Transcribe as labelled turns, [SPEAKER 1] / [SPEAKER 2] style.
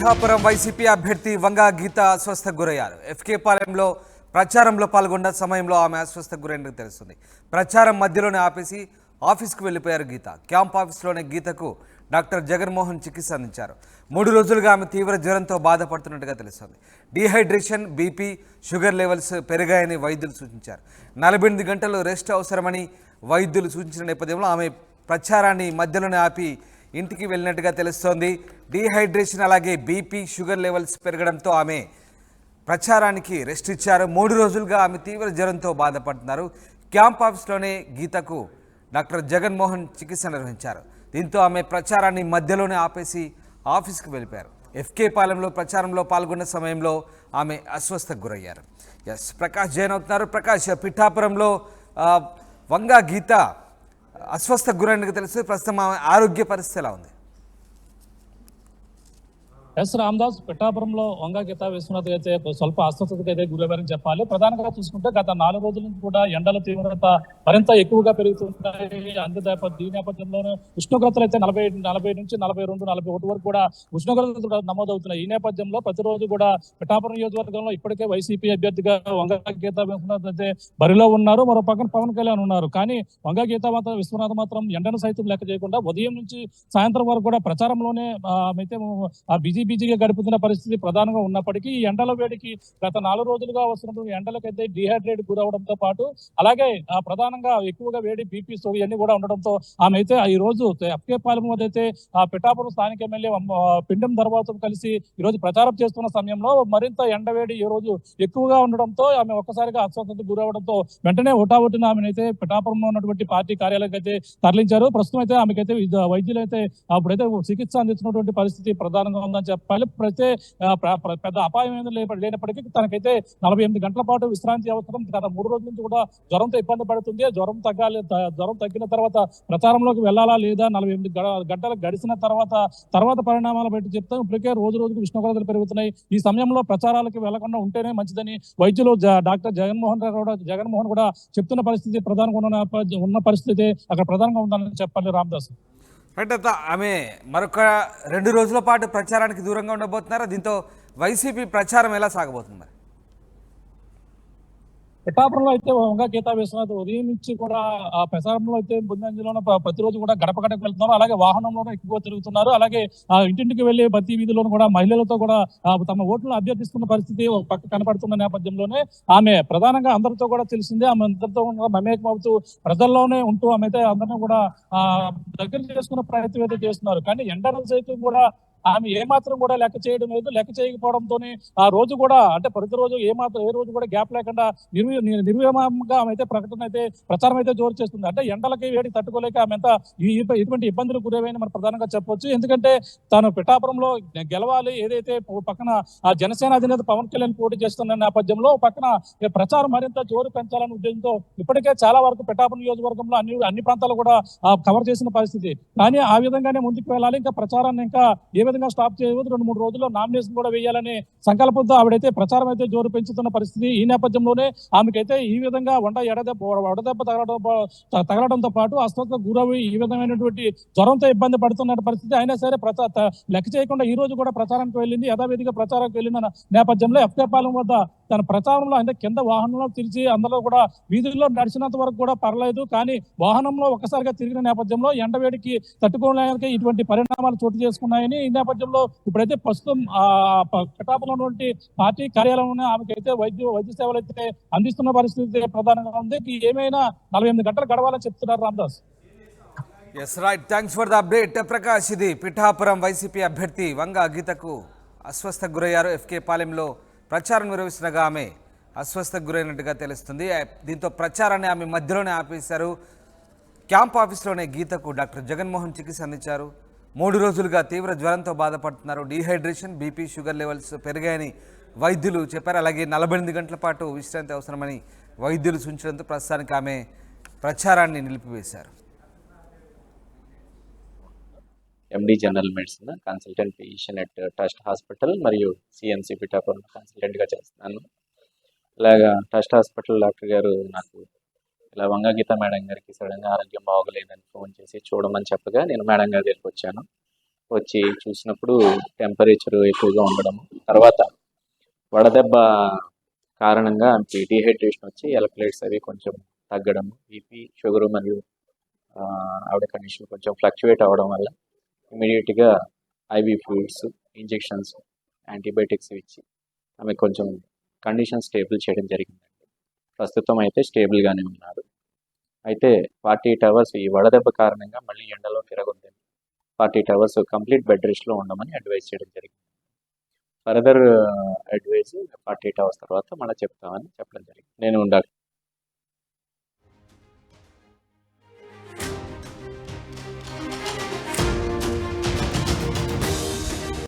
[SPEAKER 1] Pithapuram YCP అభ్యర్థి వంగా గీత అస్వస్థకు గురయ్యారు. FK పాలెంలో ప్రచారంలో పాల్గొన్న సమయంలో ఆమె అస్వస్థకు గురైనట్టు తెలుస్తుంది. ప్రచారం మధ్యలోనే ఆపేసి ఆఫీస్కు వెళ్లిపోయారు గీత. క్యాంప్ ఆఫీస్లోనే గీతకు డాక్టర్ జగన్మోహన్ చికిత్స అందించారు. 3 రోజులుగా ఆమె తీవ్ర జ్వరంతో బాధపడుతున్నట్టుగా తెలుస్తుంది. డీహైడ్రేషన్, బీపీ, షుగర్ లెవెల్స్ పెరిగాయని వైద్యులు సూచించారు. 48 గంటలు రెస్ట్ అవసరమని వైద్యులు సూచించిన నేపథ్యంలో ఆమె ప్రచారాన్ని మధ్యలోనే ఆపి ఇంటికి వెళ్ళినట్టుగా తెలుస్తోంది. డీహైడ్రేషన్ అలాగే బీపీ, షుగర్ లెవెల్స్ పెరగడంతో ఆమె ప్రచారానికి రెస్ట్ ఇచ్చారు. 3 రోజులుగా ఆమె తీవ్ర జ్వరంతో బాధపడుతున్నారు. క్యాంప్ ఆఫీస్లోనే గీతకు డాక్టర్ జగన్మోహన్ చికిత్స నిర్వహించారు. దీంతో ఆమె ప్రచారాన్ని మధ్యలోనే ఆపేసి ఆఫీస్కి వెళ్ళిపోయారు. ఎఫ్కే పాలెంలో ప్రచారంలో పాల్గొన్న సమయంలో ఆమె అస్వస్థకు గురయ్యారు. ప్రకాష్ జైన్ అవుతున్నారు. ప్రకాష్, పిఠాపురంలో వంగా గీత అస్వస్థకు గురైనట్టుగా తెలుస్తుంది. ప్రస్తుతం ఆమె ఆరోగ్య పరిస్థితి ఎలా ఉంది?
[SPEAKER 2] రామదాస్, పిఠాపురంలో వంగా గీత విశ్వనాథ్ అయితే స్వల్ప అస్వస్థతకు అయితే గురయ్యారని చెప్పాలి. ప్రధానంగా చూసుకుంటే గత 4 రోజుల నుంచి కూడా ఎండల తీవ్రత మరింత ఎక్కువగా పెరుగుతున్నాయి. ఈ నేపథ్యంలోనే ఉష్ణోగ్రతలు అయితే 40 నుంచి 42, 41 వరకు కూడా ఉష్ణోగ్రతలు నమోదవుతున్నాయి. ఈ నేపథ్యంలో ప్రతిరోజు కూడా పిఠాపురం నియోజకవర్గంలో ఇప్పటికే వైసీపీ అభ్యర్థిగా వంగా గీత విశ్వనాథ్ అయితే బరిలో ఉన్నారు. మరో పక్కన పవన్ కళ్యాణ్ ఉన్నారు. కానీ వంగా గీత విశ్వనాథ్ మాత్రం ఎండను సైతం లెక్క చేయకుండా ఉదయం నుంచి సాయంత్రం వరకు కూడా ప్రచారంలోనే అయితే బిజీగా గడుపుతున్న పరిస్థితి ప్రధానంగా ఉన్నప్పటికీ ఈ ఎండల వేడికి గత 4 రోజులుగా వస్తున్నటువంటి ఎండలకైతే డిహైడ్రేట్ గురవడంతో పాటు అలాగే ప్రధానంగా ఎక్కువగా వేడి, బీపీ, సో ఇవన్నీ కూడా ఉండడంతో ఆమె అయితే ఈ రోజు ఎఫ్కే పాలెం వద్ద అయితే పిఠాపురం స్థానిక ఎమ్మెల్యే పిండం దర్వాతో కలిసి ఈ రోజు ప్రచారం చేస్తున్న సమయంలో మరింత ఎండవేడి ఈ రోజు ఎక్కువగా ఉండడంతో ఆమె ఒక్కసారిగా అస్వస్థతకు గురవడంతో వెంటనే హుటాహుటిన ఆమెనైతే పిఠాపురంలో ఉన్నటువంటి పార్టీ కార్యాలయానికి అయితే తరలించారు. ప్రస్తుతం అయితే ఆమెకైతే వైద్యులు అయితే అప్పుడైతే చికిత్స అందిస్తున్నటువంటి పరిస్థితి ప్రధానంగా ఉందని చెప్పాలి. పెద్ద అపాయం లేనప్పటికీ తనకైతే 48 గంటల పాటు విశ్రాంతి అవసరం. గత 3 రోజుల నుంచి కూడా జ్వరంతో ఇబ్బంది పడుతుంది. జ్వరం తగ్గిన తర్వాత ప్రచారంలోకి వెళ్ళాలా లేదా, 48 గంటలు గడిచిన తర్వాత పరిణామాలు బట్టి చెప్తాం. ఇప్పటికే రోజు రోజుకు ఉష్ణోగ్రతలు పెరుగుతున్నాయి. ఈ సమయంలో ప్రచారాలకు వెళ్లకుండా ఉంటేనే మంచిదని వైద్యులు డాక్టర్ జగన్మోహన్ కూడా చెప్తున్న పరిస్థితి ప్రధానంగా ఉన్న పరిస్థితి అక్కడ ప్రధానంగా ఉందని చెప్పాలి. రామదాస్,
[SPEAKER 1] ఆమె మరొక 2 రోజుల పాటు ప్రచారానికి దూరంగా ఉండబోతున్నారా? దీంతో వైసీపీ ప్రచారం ఎలా సాగబోతుంది? మరి
[SPEAKER 2] పిఠాపురంలో అయితే వంగా గీత విశ్వనాథ్ ఉదయం నుంచి కూడా ఆ ప్రచారంలో అయితే ముందంజలోనే ప్రతిరోజు కూడా గడప గడప వెళ్తున్నారు. అలాగే వాహనంలోనే ఎక్కువ తిరుగుతున్నారు. అలాగే ఇంటింటికి వెళ్లి ప్రతి వీధిలోనూ కూడా మహిళలతో కూడా తమ ఓట్లను అభ్యర్థిస్తున్న పరిస్థితి ఒక పక్క కనపడుతున్న నేపథ్యంలోనే ఆమె ప్రధానంగా అందరితో కూడా తెలిసిందే. ఆమె అందరితో మమేకం అవుతూ ప్రజల్లోనే ఉంటూ ఆమె అయితే అందరినీ కూడా దగ్గర చేసుకున్న ప్రయత్నం అయితే చేస్తున్నారు. కానీ ఎండల సైతం కూడా ఆమె ఏమాత్రం కూడా లెక్క చేయడం లేదు. లెక్క చేయకపోవడంతోనే ఆ రోజు కూడా అంటే ప్రతిరోజు ఏ రోజు కూడా గ్యాప్ లేకుండా నిర్విరామంగా ఆమె అయితే ప్రచారం అయితే జోరు చేస్తుంది. అంటే ఎండలకి వేడి తట్టుకోలేక ఆమె అంతా ఇటువంటి ఇబ్బందులు గురవని మనం ప్రధానంగా చెప్పొచ్చు. ఎందుకంటే తాను పిఠాపురంలో గెలవాలి, ఏదైతే పక్కన ఆ జనసేన అధినేత పవన్ కళ్యాణ్ పోటీ చేస్తున్న నేపథ్యంలో పక్కన ప్రచారం మరింత జోరు పెంచాలనే ఉద్దేశంతో ఇప్పటికే చాలా వరకు పిఠాపురం నియోజకవర్గంలో అన్ని ప్రాంతాలు కూడా కవర్ చేసిన పరిస్థితి. కానీ ఆ విధంగానే ముందుకు వెళ్ళాలి. ఇంకా ప్రచారాన్ని ఇంకా ఏ విధంగా స్టాప్ చేయవద్దు, 2-3 రోజుల్లో నామినేషన్ కూడా వేయాలనే సంకల్పంతో ఆవిడైతే ప్రచారం అయితే జోరు పెంచుతున్న పరిస్థితి. ఈ నేపథ్యంలోనే ఆమెకైతే ఈ విధంగా వడదెబ్బ తగలడంతో పాటు అస్వస్థతకు గురవి ఈ విధమైనటువంటి జ్వరంతో ఇబ్బంది పడుతున్న పరిస్థితి. అయినా సరే లెక్క చేయకుండా ఈ రోజు కూడా ప్రచారానికి వెళ్ళింది. యథావిధిగా ప్రచారానికి వెళ్ళిన నేపథ్యంలో ఎఫ్కే పాలెం వద్ద తన ప్రచారంలో అంటే కింద వాహనంలో తిరిగి అందులో కూడా వీధుల్లో నడిచినంత వరకు కూడా పర్లేదు. కానీ వాహనంలో ఒక్కసారిగా తిరిగిన నేపథ్యంలో ఎండవేడికి తట్టుకోలేక ఇటువంటి పరిణామాలు చోటు చేసుకున్నాయని ఈ నేపథ్యంలో ఇప్పుడైతే ప్రస్తుతం పిఠాపురంలో ఉన్నటువంటి పార్టీ కార్యాలయంలో ఆమెకైతే వైద్య సేవలు అయితే అందిస్తున్న పరిస్థితి ప్రధానంగా ఉంది. ఏమైనా 48 గంటలు గడవాలని చెప్తున్నారు. Ramdas,
[SPEAKER 1] right, thanks for the update. Prakash, ఇది పిఠాపురం వైసీపీ అభ్యర్థి వంగా గీతకు అస్వస్థకు గురయ్యారు. ఎఫ్కే పాలెంలో ప్రచారం నిర్వహిస్తుండగా ఆమె అస్వస్థకు గురైనట్టుగా తెలుస్తుంది. దీంతో ప్రచారాన్ని ఆమె మధ్యలోనే ఆపేశారు. క్యాంప్ ఆఫీస్లోనే గీతకు డాక్టర్ జగన్మోహన్ చికిత్స అందించారు. 3 రోజులుగా తీవ్ర జ్వరంతో బాధపడుతున్నారు. డీహైడ్రేషన్, బీపీ, షుగర్ లెవెల్స్ పెరిగాయని వైద్యులు చెప్పారు. అలాగే 48 గంటల పాటు విశ్రాంతి అవసరమని వైద్యులు సూచించడంతో ప్రస్తుతానికి ఆమె ప్రచారాన్ని నిలిపివేశారు.
[SPEAKER 3] ఎండి general medicine, consultant physician at trust hospital మరియు సిఎంసి పిఠాపురం కన్సల్టెంట్గా చేస్తున్నాను. ఇలాగా ట్రస్ట్ హాస్పిటల్ డాక్టర్ గారు నాకు ఇలా వంగా గీత మేడం గారికి సడన్గా ఆరోగ్యం బాగోలేదని ఫోన్ చేసి చూడమని చెప్పగా నేను మేడం గారి దగ్గరికి వచ్చాను. వచ్చి చూసినప్పుడు టెంపరేచర్ ఎక్కువగా ఉండడం, తర్వాత వడదెబ్బ కారణంగా ఆమెకి డీహైడ్రేషన్ వచ్చి ఎలక్ట్రోలైట్స్ అవి కొంచెం తగ్గడం, బీపీ, షుగర్ మరియు ఆవిడ కండిషన్ కొంచెం ఫ్లక్చువేట్ అవ్వడం వల్ల ఇమీడియట్గా ఐవీ ఫ్లూయిడ్స్, ఇంజెక్షన్స్, యాంటీబయాటిక్స్ ఇచ్చి ఆమె కొంచెం కండిషన్ స్టేబుల్ చేయడం జరిగిందండి. ప్రస్తుతం అయితే స్టేబుల్గానే ఉన్నారు. అయితే 48 అవర్స్ ఈ వడదెబ్బ కారణంగా మళ్ళీ ఎండలో తిరగొద్దని, 48 అవర్స్ కంప్లీట్ బెడ్ రెస్ట్లో ఉండమని అడ్వైస్ చేయడం జరిగింది. ఫర్దర్ అడ్వైస్ 48 అవర్స్ తర్వాత మళ్ళీ చెప్తామని చెప్పడం జరిగింది. నేను డాక్టర్